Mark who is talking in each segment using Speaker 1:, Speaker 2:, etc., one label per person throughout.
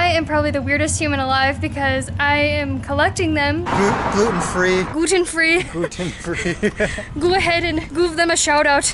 Speaker 1: I am probably the weirdest human alive because I am collecting them.
Speaker 2: Gluten-free.
Speaker 1: Gluten-free.
Speaker 2: Gluten-free.
Speaker 1: Go ahead and give them a shout out.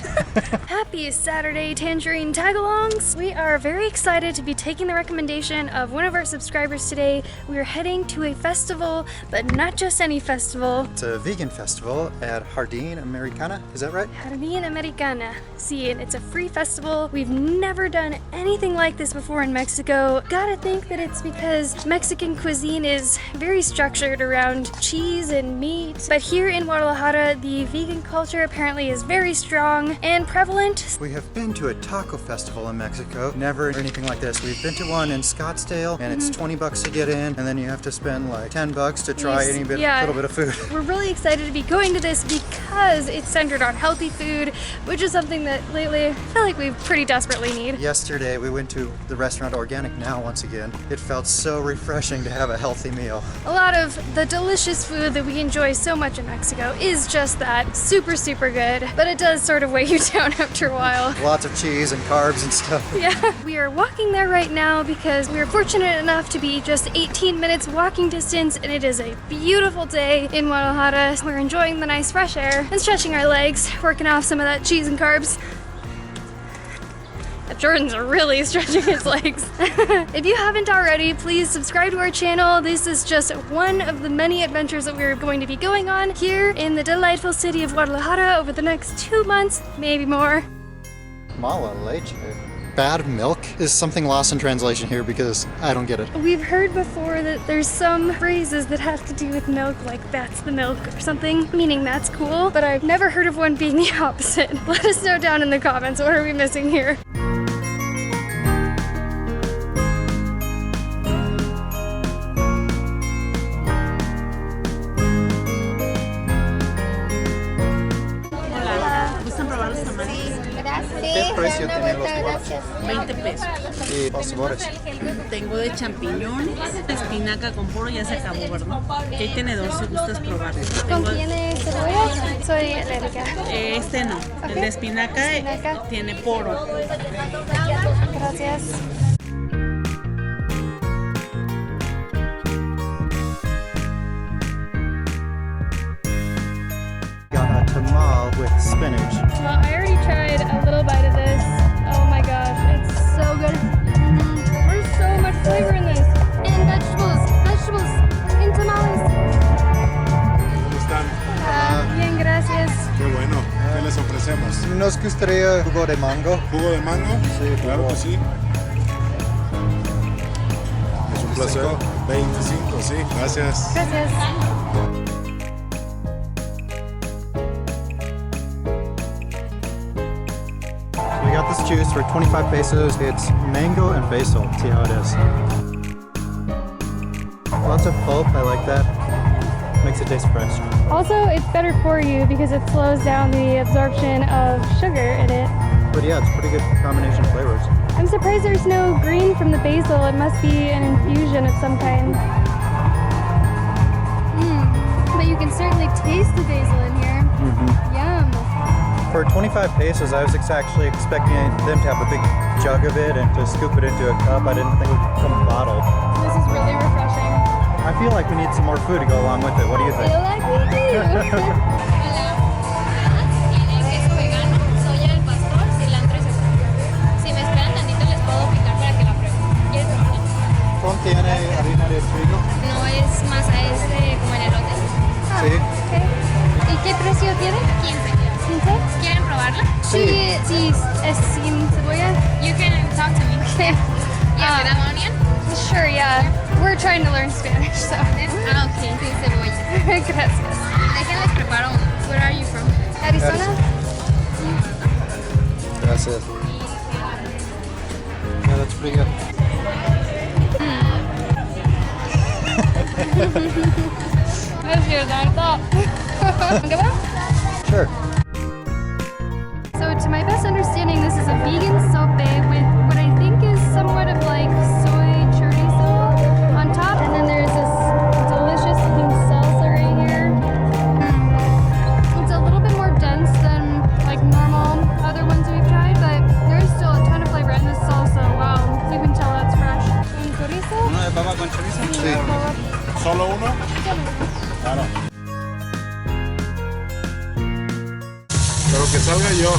Speaker 1: Happy Saturday, Tangerine Tagalongs. We are very excited to be taking the recommendation of one of our subscribers today. We are heading to a festival, but not just any festival.
Speaker 2: It's a vegan festival at Jardín Americana, is that right?
Speaker 1: Jardín Americana. See, and it's a free festival. We've never done anything like this before in Mexico. Gotta think that it's because Mexican cuisine is very structured around cheese and meat. But here in Guadalajara, the vegan culture apparently is very strong and prevalent.
Speaker 2: We have been to a taco festival in Mexico. Never anything like this. We've been to one in Scottsdale, and it's 20 bucks to get in, and then you have to spend like 10 bucks to try any little bit of food.
Speaker 1: We're really excited to be going to this because it's centered on healthy food, which is something that lately I feel like we pretty desperately need.
Speaker 2: Yesterday we went to the restaurant Organic Now once again. It felt so refreshing to have a healthy meal.
Speaker 1: A lot of the delicious food that we enjoy so much in Mexico is just that, super good, but it does sort of weigh you down after a while.
Speaker 2: Lots of cheese and carbs and stuff.
Speaker 1: Yeah, we are walking there right now because we are fortunate enough to be just 18 minutes walking distance, and it is a beautiful day in Guadalajara. We're enjoying the nice fresh air and stretching our legs, working off some of that cheese and carbs. Jordan's really stretching his legs. If you haven't already, please subscribe to our channel. This is just one of the many adventures that we're going to be going on here in the delightful city of Guadalajara over the next 2 months, maybe more.
Speaker 2: Mala leche. Bad milk is something lost in translation here because I don't get it.
Speaker 1: We've heard before that there's some phrases that have to do with milk, like that's the milk or something, meaning that's cool, but I've never heard of one being the opposite. Let us know down in the comments, what are we missing here?
Speaker 2: ¿Qué precio tienen los huevos?
Speaker 3: 20 pesos.
Speaker 2: Y los sabores.
Speaker 3: Tengo de champiñones, de espinaca con poro, ya se acabó, ¿verdad? Que ahí tiene dos si gustas probar.
Speaker 1: ¿Contiene cebolla? Soy alérgica.
Speaker 3: Este no, el de espinaca tiene poro.
Speaker 1: Gracias.
Speaker 2: Got a tamal with spinach.
Speaker 1: Well, I already tried a little bite of this. Oh my gosh, it's so good. There's so much flavor in this. And vegetables, and tamales.
Speaker 4: ¿Cómo están?
Speaker 1: Bien, gracias.
Speaker 4: Qué bueno. ¿Qué les ofrecemos?
Speaker 2: Nos gustaría jugo de mango.
Speaker 4: ¿Jugo de mango?
Speaker 2: Sí,
Speaker 4: claro que sí. Es un placer. 25, sí. Gracias.
Speaker 1: Gracias.
Speaker 2: We got this juice for 25 pesos. It's mango and basil. Let's see how it is. Lots of pulp, I like that. Makes it taste fresh.
Speaker 1: Also, it's better for you because it slows down the absorption of sugar in it.
Speaker 2: But yeah, it's pretty good combination of flavors.
Speaker 1: I'm surprised there's no green from the basil. It must be an infusion of some kind. But you can certainly taste the basil in here. Yum.
Speaker 2: For 25 pesos, I was actually expecting them to have a big jug of it and to scoop it into a cup. I didn't think it would come bottled.
Speaker 1: This is really refreshing.
Speaker 2: I feel like we need some more food to go along with it. What do you
Speaker 1: I
Speaker 2: think?
Speaker 1: feel like we do.
Speaker 5: Tiene queso vegano, soya del pastor, cilantro y cebolla. Si me esperan tantito les puedo picar para que la prueben. ¿Quieres probarla?
Speaker 2: ¿Contiene harina de trigo?
Speaker 5: No es masa, es como el elote.
Speaker 2: Sí.
Speaker 1: Okay. ¿Y qué precio tiene?
Speaker 5: 15.
Speaker 1: ¿15?
Speaker 5: ¿Quieren probarla?
Speaker 1: Sí, es sin cebolla.
Speaker 5: You can talk to me.
Speaker 1: Okay.
Speaker 5: Yeah, with an onion?
Speaker 1: Sure, yeah. We're trying to learn Spanish, so.
Speaker 5: Okay, sin cebolla.
Speaker 1: Gracias.
Speaker 5: Déjenles preparo uno. Where are you from?
Speaker 1: Arizona?
Speaker 2: Gracias. Yeah, that's pretty good.
Speaker 1: That's easier than I thought. Go on?
Speaker 2: Sure.
Speaker 1: So to my best understanding, this is a vegan sope with what I think is somewhat of like soy chorizo on top, and then there's this delicious looking salsa right here. It's a little bit more dense than like normal other ones we've tried, but there's still a ton of flavor in this salsa. Wow, you can tell that's fresh. And chorizo?
Speaker 4: soy yo.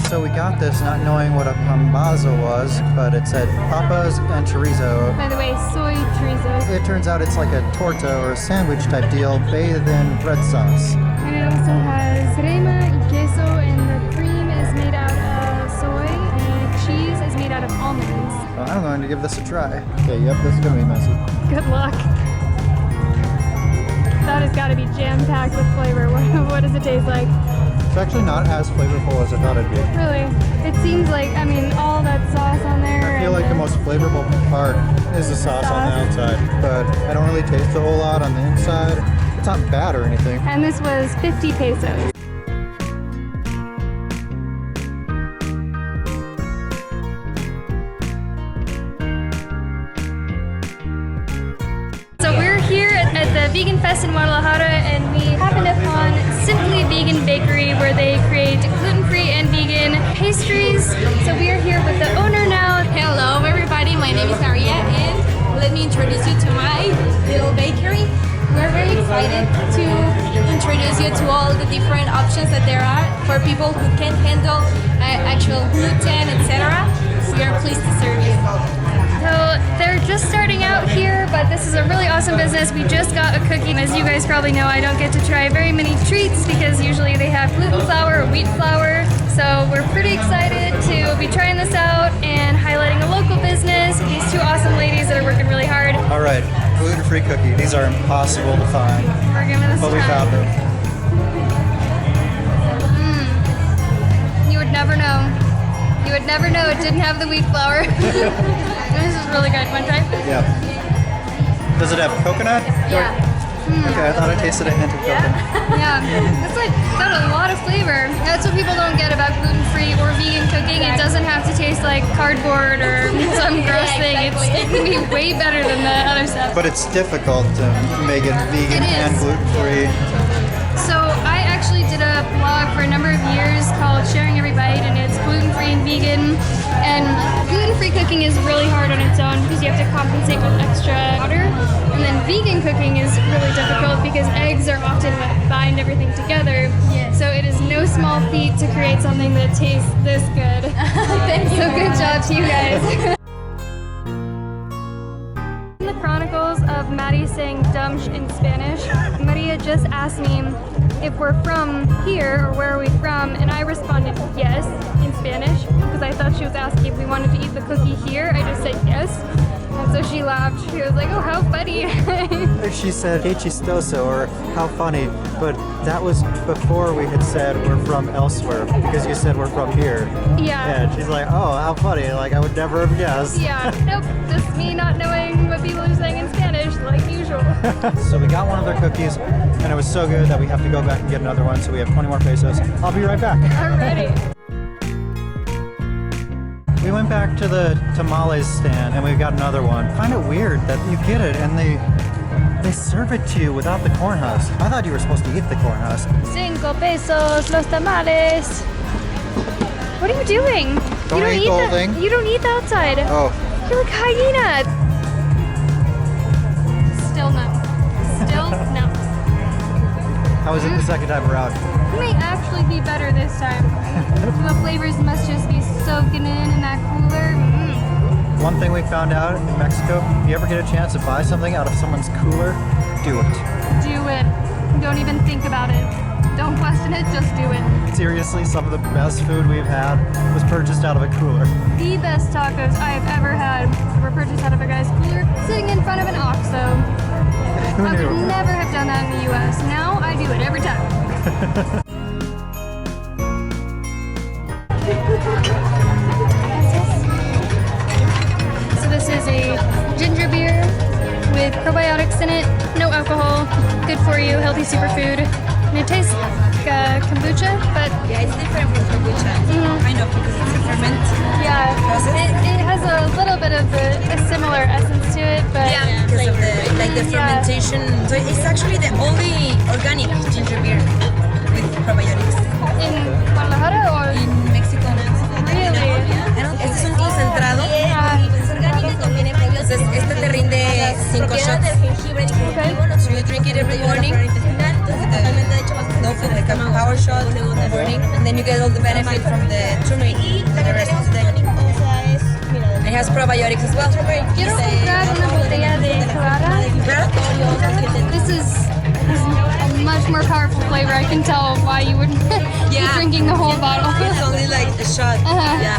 Speaker 2: So we got this not knowing what a pambazo was, but it said papas and chorizo.
Speaker 1: By the way, soy chorizo.
Speaker 2: It turns out it's like a torta or a sandwich type deal bathed in red sauce.
Speaker 1: And it also has crema y queso, and the cream is made out of soy, and the cheese is made out of almonds.
Speaker 2: Well, I'm going to give this a try. Okay, yep, this is going to be messy.
Speaker 1: Good luck. That has got to be jam-packed with flavor. What does it taste like?
Speaker 2: It's actually not as flavorful as I thought it'd be.
Speaker 1: Really? It seems like, I mean, all that sauce on there.
Speaker 2: I feel like the most flavorful part is the sauce on the outside, but I don't really taste a whole lot on the inside. It's not bad or anything.
Speaker 1: And this was 50 pesos. So we're here at the Vegan Fest in Guadalajara, and we happened upon Simply Vegan Bakery, where they create gluten-free and vegan pastries. So we are here with the owner now.
Speaker 5: Hello everybody, my name is Maria and let me introduce you to my little bakery. We're very excited to introduce you to all the different options that there are for people who can't handle actual gluten, etc. We are pleased to serve you.
Speaker 1: So they're just starting out here, but this is a really awesome business. We just got a cookie. As you guys probably know, I don't get to try very many treats because usually they have gluten flour or wheat flour. So we're pretty excited to be trying this out and highlighting a local business. These two awesome ladies that are working really hard.
Speaker 2: All right, gluten-free cookie. These are impossible to find,
Speaker 1: We're giving this
Speaker 2: but
Speaker 1: a
Speaker 2: we
Speaker 1: try.
Speaker 2: found them.
Speaker 1: You would never know. You would never know it didn't have the wheat flour. This is really good. One try?
Speaker 2: Yeah. Does it have coconut?
Speaker 1: Yeah.
Speaker 2: Okay, I thought I tasted a hint of coconut.
Speaker 1: Yeah. It's like got a lot of flavor. That's what people don't get about gluten-free or vegan cooking. It doesn't have to taste like cardboard or some gross thing. It can be way better than the other stuff.
Speaker 2: But it's difficult to make it vegan
Speaker 1: It is.
Speaker 2: and gluten-free.
Speaker 1: So I actually did a blog for a number of years called Sharing Every Bite, and it's gluten-free and vegan. And gluten-free cooking is really hard on its own because you have to compensate with extra water. And then vegan cooking is really difficult because eggs are often what bind everything together.
Speaker 5: Yes.
Speaker 1: So it is no small feat to create something that tastes this good.
Speaker 5: Thank you.
Speaker 1: So good job to you guys. In the chronicles of Maddie saying dumb in Spanish, Maria just asked me if we're from here or where are we from, and I responded yes in Spanish because I thought she was asking if we wanted to eat the cookie here. I just said yes, and so she laughed. She was like, "Oh, how funny!"
Speaker 2: She said, "Hey chistoso," or "How funny," but that was before we had said we're from elsewhere, because you said we're from here.
Speaker 1: Yeah.
Speaker 2: And she's like, "Oh, how funny, like I would never have guessed."
Speaker 1: Yeah. Nope. Just me not knowing what people are saying in Spanish, like usual.
Speaker 2: So we got one of their cookies, and it was so good that we have to go back and get another one, so we have 20 more pesos. I'll be right back.
Speaker 1: Alrighty.
Speaker 2: We went back to the tamales stand, and we've got another one. I find it weird that you get it, and they serve it to you without the corn husk. I thought you were supposed to eat the corn husk.
Speaker 1: 5 pesos los tamales. What are you doing?
Speaker 2: Don't eat the whole thing.
Speaker 1: You don't eat the outside.
Speaker 2: Oh,
Speaker 1: You're like hyena. Still no. Still no.
Speaker 2: how was it the second time around?
Speaker 1: It may actually be better this time. The flavors must just be soaking in that cooler.
Speaker 2: One thing we found out in Mexico, if you ever get a chance to buy something out of someone's cooler, do it.
Speaker 1: Do it. Don't even think about it. Don't question it, just do it.
Speaker 2: Seriously, some of the best food we've had was purchased out of a cooler.
Speaker 1: The best tacos I have ever had were purchased out of a guy's cooler sitting in front of an OXXO.
Speaker 2: Who
Speaker 1: I would
Speaker 2: knew?
Speaker 1: never have done that in the US. Now I do it every time. So this is a ginger beer with probiotics in it, no alcohol, good for you, healthy superfood. And it tastes like kombucha, but
Speaker 5: Yeah, it's different from kombucha. Kind of, because it's a ferment.
Speaker 1: yeah, it has a little bit of a similar essence to it, but
Speaker 5: Yeah, because of the
Speaker 1: Yeah.
Speaker 5: fermentation. So it's actually the only organic ginger beer with probiotics
Speaker 1: in Guadalajara or
Speaker 5: in Mexico.
Speaker 1: really?
Speaker 5: Este es un concentrado. Es orgánico y contiene probióticos. Este te rinde 5 shots. So you drink it
Speaker 6: original, totalmente hecho más no food, like a power shot in the morning, and then you get all the benefit from the turmeric and the rest of the day. It has probiotics as well.
Speaker 1: Quiero comprar una botella de clara. This is a much more powerful flavor. I can tell why you wouldn't be drinking the whole bottle.
Speaker 6: It's only like a shot. Yeah.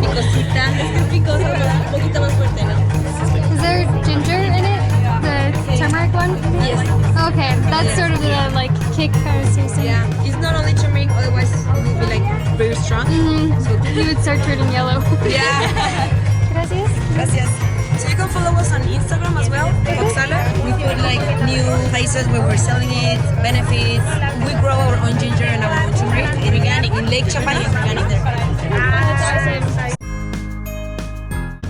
Speaker 6: Picosita. Es que es picoso, pero un poquito más fuerte, ¿no?
Speaker 1: Is there ginger in it? The turmeric one?
Speaker 6: Yes.
Speaker 1: Okay, that's sort of the like kick I was using.
Speaker 6: Yeah. It's not only turmeric, otherwise it would be like very strong. So
Speaker 1: You would start turning yellow.
Speaker 6: yeah.
Speaker 1: Gracias.
Speaker 6: Gracias. So you can follow us on Instagram as well, Foxala. We put like new places where we're selling it, benefits. We grow our own ginger and our own turmeric. It's organic in Lake Chapala. It's organic there.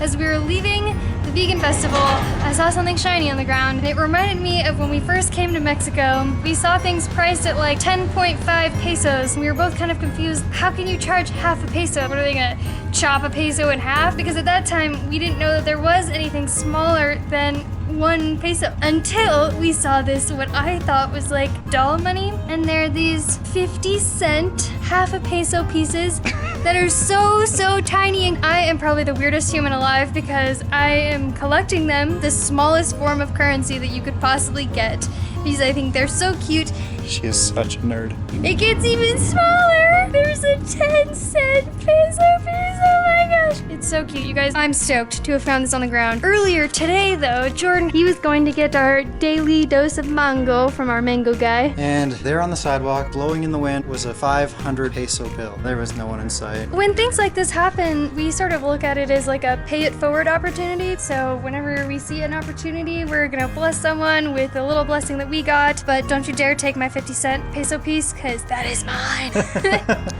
Speaker 1: As we were leaving the vegan festival, I saw something shiny on the ground. It reminded me of when we first came to Mexico. We saw things priced at like 10.5 pesos. We were both kind of confused. How can you charge half a peso? What are they gonna chop a peso in half? Because at that time, we didn't know that there was anything smaller than 1 peso until we saw this, what I thought was like doll money. And they're these 50-cent half a peso pieces that are so tiny, and I am probably the weirdest human alive because I am collecting them, the smallest form of currency that you could possibly get, because I think they're so cute.
Speaker 2: She is such a nerd.
Speaker 1: It gets even smaller. There's a 10-cent peso piece. Oh my gosh. It's so cute, you guys. I'm stoked to have found this on the ground. Earlier today, though, Jordan, he was going to get our daily dose of mango from our mango guy.
Speaker 2: And there on the sidewalk, blowing in the wind, was a 500 peso bill. There was no one in sight.
Speaker 1: When things like this happen, we sort of look at it as like a pay it forward opportunity. So whenever we see an opportunity, we're gonna bless someone with a little blessing that we got. But don't you dare take my 50-cent peso piece, because that is mine.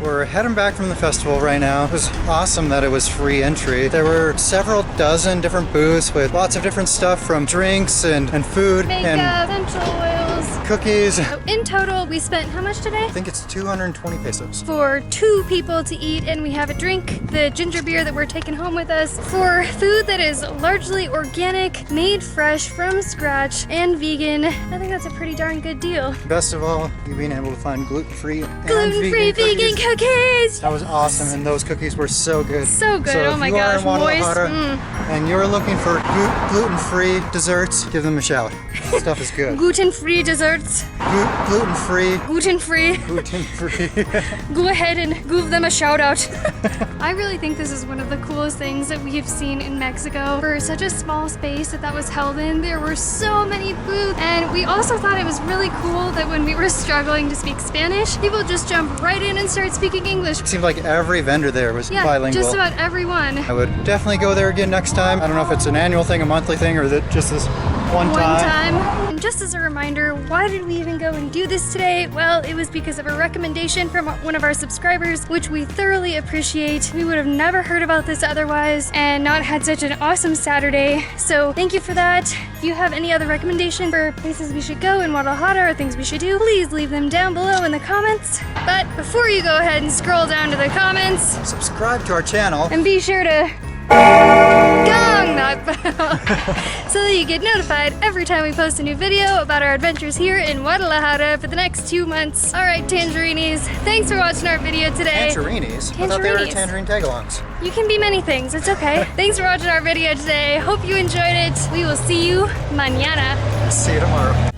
Speaker 2: We're heading back from the festival right now. It was awesome that it was free entry. There were several dozen different booths with lots of different stuff, from drinks and food
Speaker 1: Makeup,
Speaker 2: and
Speaker 1: essential oils.
Speaker 2: cookies.
Speaker 1: So in total, we spent how much today?
Speaker 2: I think it's 220 pesos.
Speaker 1: For 2 people to eat, and we have a drink, the ginger beer that we're taking home with us, for food that is largely organic, made fresh from scratch, and vegan. I think that's a pretty darn good deal.
Speaker 2: Best of all, you being able to find gluten-free and
Speaker 1: Gluten-free vegan cookies!
Speaker 2: That was awesome, and those cookies were so good.
Speaker 1: So good,
Speaker 2: So
Speaker 1: oh my
Speaker 2: if you are
Speaker 1: gosh,
Speaker 2: in Guadalajara
Speaker 1: moist.
Speaker 2: and you're looking for gluten-free desserts, give them a shout. Stuff is good.
Speaker 1: Gluten-free desserts.
Speaker 2: Gluten-free.
Speaker 1: Gluten-free.
Speaker 2: Gluten-free.
Speaker 1: Go ahead and give them a shout out. I really think this is one of the coolest things that we have seen in Mexico. For such a small space that was held in, there were so many booths, and we also thought it was really cool that when we were struggling to speak Spanish, people just jump right in and start speaking English.
Speaker 2: It seemed like every vendor there was
Speaker 1: Yeah,
Speaker 2: bilingual.
Speaker 1: just about everyone.
Speaker 2: I would definitely go there again next time. I don't know if it's an annual thing, a monthly thing, or that just this one time.
Speaker 1: And just as a reminder, why did we even go and do this today? Well, it was because of a recommendation from one of our subscribers, which we thoroughly appreciate. We would have never heard about this otherwise and not had such an awesome Saturday. So thank you for that. If you have any other recommendation for places we should go in Guadalajara or things we should do, please leave them down below in the comments. But before you go ahead and scroll down to the comments,
Speaker 2: Subscribe to our channel.
Speaker 1: and be sure to gong that bell so that you get notified every time we post a new video about our adventures here in Guadalajara for the next 2 months. Alright, Tangerinis, thanks for watching our video today.
Speaker 2: Tangerinis? I thought they were
Speaker 1: Tangerinis.
Speaker 2: tangerine tagalongs.
Speaker 1: You can be many things, it's okay. Thanks for watching our video today. Hope you enjoyed it. We will see you mañana.
Speaker 2: See you tomorrow.